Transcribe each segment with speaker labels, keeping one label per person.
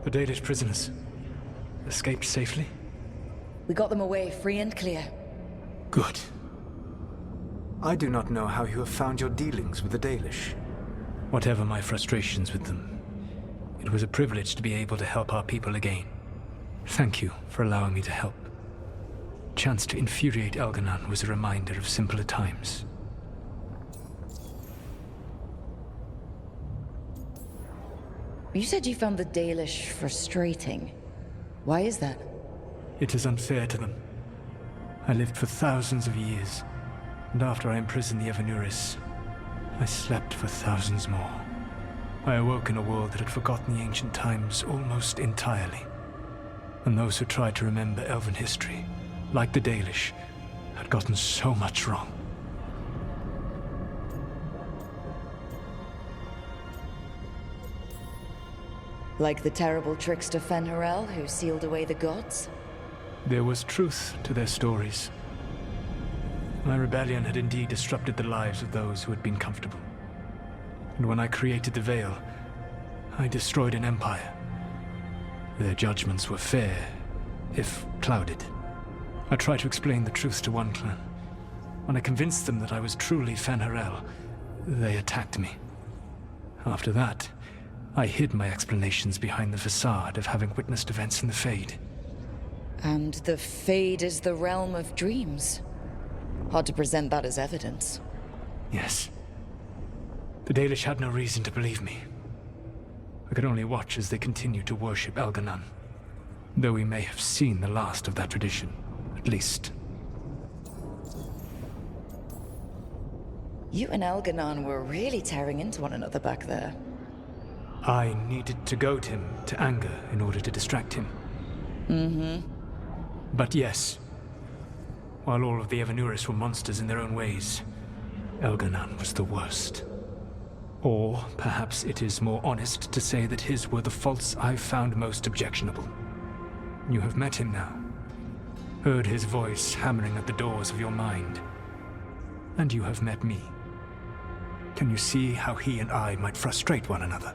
Speaker 1: The Dalish prisoners escaped safely?
Speaker 2: We got them away free and clear.
Speaker 1: Good.
Speaker 3: I do not know how you have found your dealings with the Dalish.
Speaker 1: Whatever my frustrations with them, it was a privilege to be able to help our people again. Thank you for allowing me to help. Chance to infuriate Elganon was a reminder of simpler times.
Speaker 2: You said you found the Dalish frustrating. Why is that?
Speaker 1: It is unfair to them. I lived for thousands of years, and after I imprisoned the Evanuris, I slept for thousands more. I awoke in a world that had forgotten the ancient times almost entirely. And those who tried to remember Elven history, like the Dalish, had gotten so much wrong.
Speaker 2: Like the terrible trickster Fen'Harel who sealed away the gods?
Speaker 1: There was truth to their stories. My rebellion had indeed disrupted the lives of those who had been comfortable. And when I created the Veil, I destroyed an empire. Their judgments were fair, if clouded. I tried to explain the truth to one clan. When I convinced them that I was truly Fen'Harel, they attacked me. After that, I hid my explanations behind the facade of having witnessed events in the Fade.
Speaker 2: And the Fade is the realm of dreams. Hard to present that as evidence.
Speaker 1: Yes. The Dalish had no reason to believe me. I could only watch as they continued to worship Elganon, though we may have seen the last of that tradition, at least.
Speaker 2: You and Elganon were really tearing into one another back there.
Speaker 1: I needed to goad him to anger in order to distract him.
Speaker 2: Mm-hmm.
Speaker 1: But yes, while all of the Evanuris were monsters in their own ways, Elganon was the worst. Or perhaps it is more honest to say that his were the faults I found most objectionable. You have met him now, heard his voice hammering at the doors of your mind, and you have met me. Can you see how he and I might frustrate one another?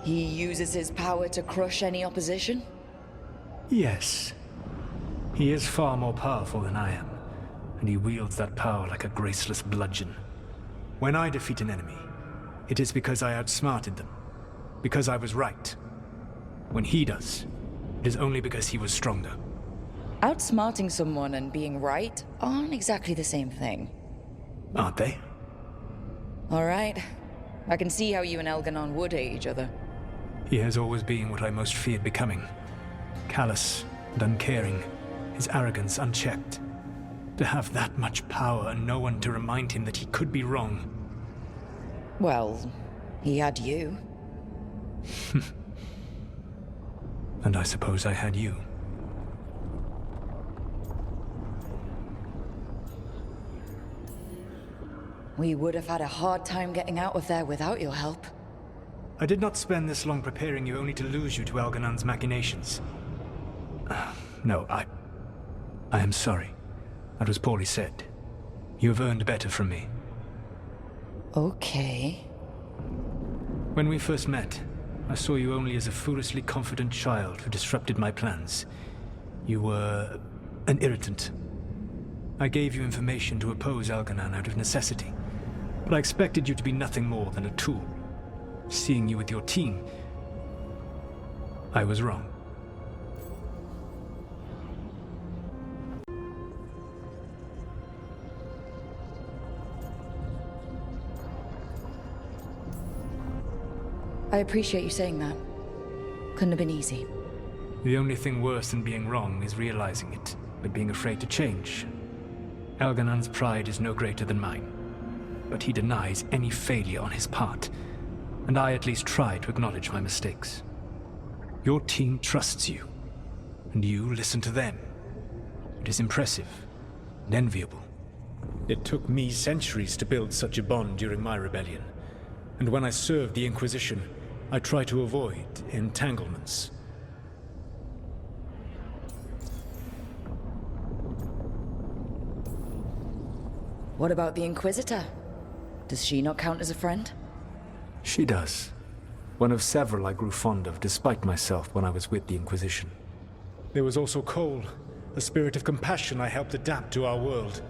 Speaker 2: He uses his power to crush any opposition?
Speaker 1: Yes. He is far more powerful than I am, and he wields that power like a graceless bludgeon. When I defeat an enemy, it is because I outsmarted them, because I was right. When he does, it is only because he was stronger.
Speaker 2: Outsmarting someone and being right aren't exactly the same thing.
Speaker 1: Aren't they?
Speaker 2: All right. I can see how you and Elganon would hate each other.
Speaker 1: He has always been what I most feared becoming. Callous and uncaring, his arrogance unchecked. To have that much power and no one to remind him that he could be wrong.
Speaker 2: Well, he had you.
Speaker 1: And I suppose I had you.
Speaker 2: We would have had a hard time getting out of there without your help.
Speaker 1: I did not spend this long preparing you only to lose you to Elganon's machinations. No, I am sorry. That was poorly said. You have earned better from me.
Speaker 2: Okay.
Speaker 1: When we first met, I saw you only as a foolishly confident child who disrupted my plans. You were an irritant. I gave you information to oppose Elganon out of necessity, but I expected you to be nothing more than a tool. Seeing you with your team, I was wrong.
Speaker 2: I appreciate you saying that. Couldn't have been easy.
Speaker 1: The only thing worse than being wrong is realizing it, but being afraid to change. Elganon's pride is no greater than mine, but he denies any failure on his part, and I at least try to acknowledge my mistakes. Your team trusts you, and you listen to them. It is impressive and enviable. It took me centuries to build such a bond during my rebellion, and when I served the Inquisition, I tried to avoid entanglements.
Speaker 2: What about the Inquisitor? Does she not count as a friend?
Speaker 3: She does. One of several I grew fond of, despite myself, when I was with the Inquisition.
Speaker 1: There was also Cole, a spirit of compassion I helped adapt to our world.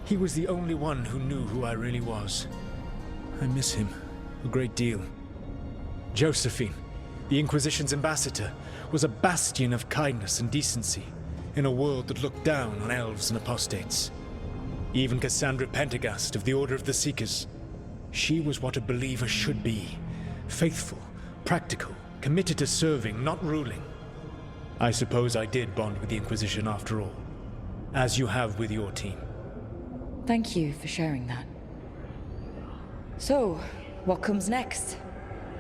Speaker 1: He was the only one who knew who I really was. I miss him a great deal. Josephine, the Inquisition's ambassador, was a bastion of kindness and decency in a world that looked down on elves and apostates. Even Cassandra Pendergast of the Order of the Seekers. She was what a believer should be. Faithful, practical, committed to serving, not ruling. I suppose I did bond with the Inquisition after all, as you have with your team.
Speaker 2: Thank you for sharing that. So, what comes next?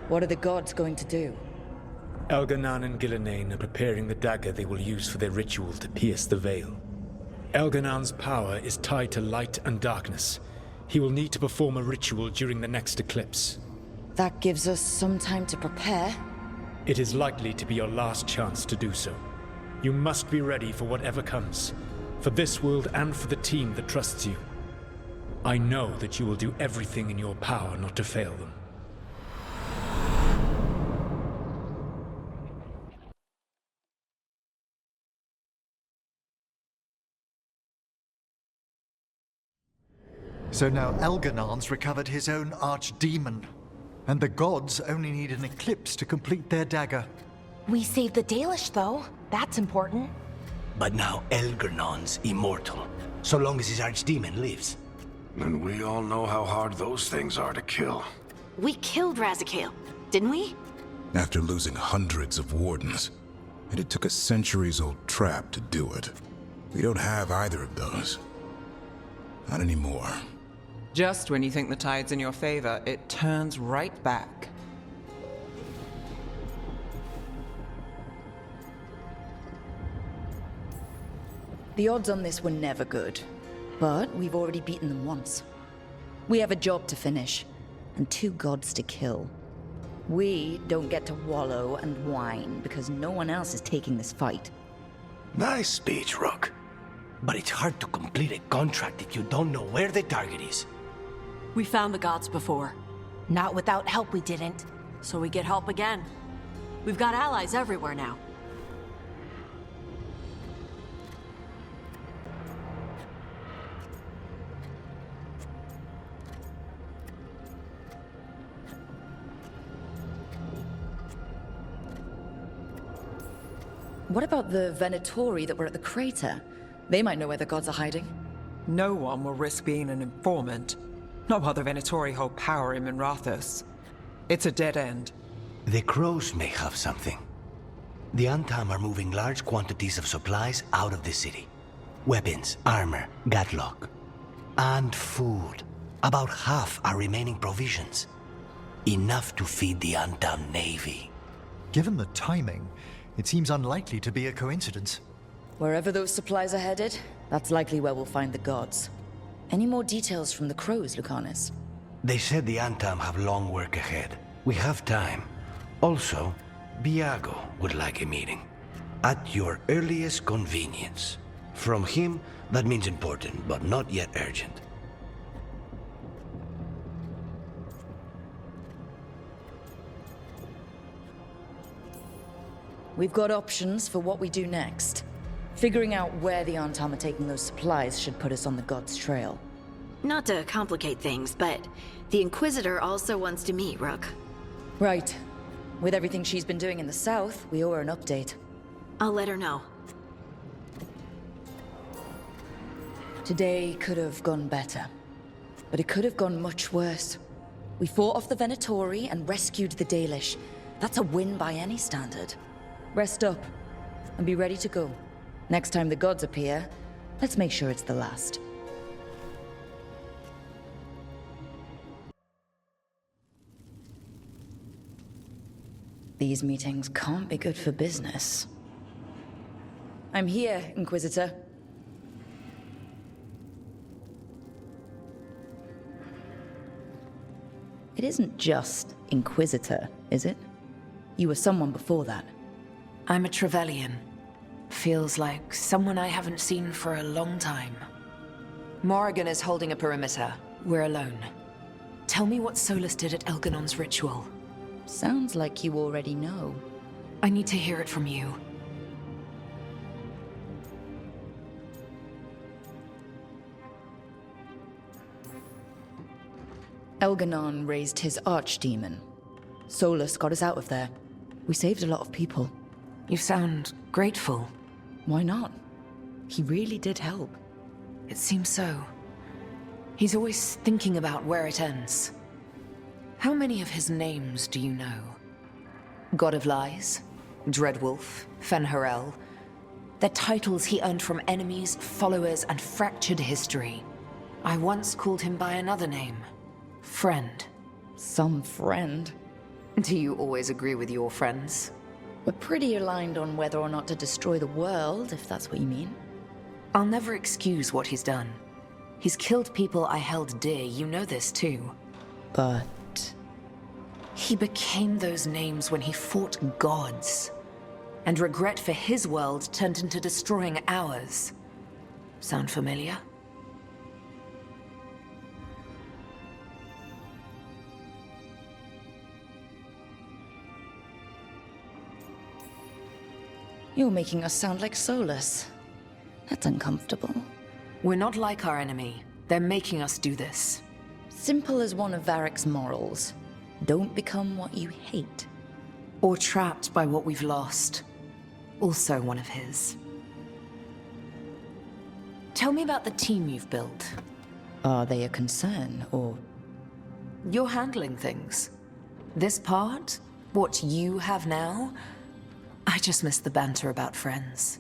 Speaker 2: What are the gods going to do?
Speaker 1: Elganan and Gillenane are preparing the dagger they will use for their ritual to pierce the veil. Elganan's power is tied to light and darkness. He will need to perform a ritual during the next eclipse.
Speaker 2: That gives us some time to prepare.
Speaker 1: It is likely to be your last chance to do so. You must be ready for whatever comes, for this world and for the team that trusts you. I know that you will do everything in your power not to fail them.
Speaker 4: So now Elganan's recovered his own archdemon, and the gods only need an eclipse to complete their dagger.
Speaker 5: We saved the Dalish, though. That's important.
Speaker 6: But now Elganan's immortal, so long as his archdemon lives.
Speaker 7: And we all know how hard those things are to kill.
Speaker 5: We killed Razikale, didn't we?
Speaker 8: After losing hundreds of wardens, and it took a centuries-old trap to do it. We don't have either of those. Not anymore.
Speaker 9: Just when you think the tide's in your favor, it turns right back.
Speaker 2: The odds on this were never good, but we've already beaten them once. We have a job to finish, and 2 gods to kill. We don't get to wallow and whine because no one else is taking this fight.
Speaker 6: Nice speech, Rook. But it's hard to complete a contract if you don't know where the target is.
Speaker 10: We found the gods before.
Speaker 5: Not without help, we didn't.
Speaker 10: So we get help again. We've got allies everywhere now.
Speaker 2: What about the Venatori that were at the crater? They might know where the gods are hiding.
Speaker 9: No one will risk being an informant. Not while the Venatori hold power in Minrathous. It's a dead end.
Speaker 6: The crows may have something. The Antam are moving large quantities of supplies out of the city. Weapons, armor, gatlock. And food. About half are remaining provisions. Enough to feed the Antam navy.
Speaker 4: Given the timing, it seems unlikely to be a coincidence.
Speaker 2: Wherever those supplies are headed, that's likely where we'll find the gods. Any more details from the crows, Lucanus?
Speaker 6: They said the Antam have long work ahead. We have time. Also, Biago would like a meeting. At your earliest convenience. From him, that means important, but not yet urgent.
Speaker 2: We've got options for what we do next. Figuring out where the Antam are taking those supplies should put us on the gods' trail.
Speaker 10: Not to complicate things, but the Inquisitor also wants to meet Rook.
Speaker 2: Right. With everything she's been doing in the south, we owe her an update.
Speaker 10: I'll let her know.
Speaker 2: Today could have gone better, but it could have gone much worse. We fought off the Venatori and rescued the Dalish. That's a win by any standard. Rest up, and be ready to go. Next time the gods appear, let's make sure it's the last. These meetings can't be good for business. I'm here, Inquisitor. It isn't just Inquisitor, is it? You were someone before that.
Speaker 11: I'm a Trevelyan. Feels like someone I haven't seen for a long time.
Speaker 5: Morrigan is holding a perimeter. We're alone. Tell me what Solus did at Elganon's ritual.
Speaker 2: Sounds like you already know.
Speaker 5: I need to hear it from you.
Speaker 2: Elganon raised his archdemon. Solus got us out of there. We saved a lot of people.
Speaker 5: You sound grateful.
Speaker 2: Why not? He really did help.
Speaker 5: It seems so. He's always thinking about where it ends. How many of his names do you know? God of Lies, Dreadwolf, Fen'Harel. They're titles he earned from enemies, followers, and fractured history. I once called him by another name. Friend.
Speaker 2: Some friend.
Speaker 5: Do you always agree with your friends?
Speaker 2: We're pretty aligned on whether or not to destroy the world, if that's what you mean.
Speaker 5: I'll never excuse what he's done. He's killed people I held dear, you know this too.
Speaker 2: But...
Speaker 5: he became those names when he fought gods. And regret for his world turned into destroying ours. Sound familiar?
Speaker 2: You're making us sound like Solus. That's uncomfortable.
Speaker 5: We're not like our enemy. They're making us do this.
Speaker 2: Simple as one of Varric's morals. Don't become what you hate.
Speaker 5: Or trapped by what we've lost. Also one of his. Tell me about the team you've built.
Speaker 2: Are they a concern, or...
Speaker 5: You're handling things. This part, what you have now, I just miss the banter about friends.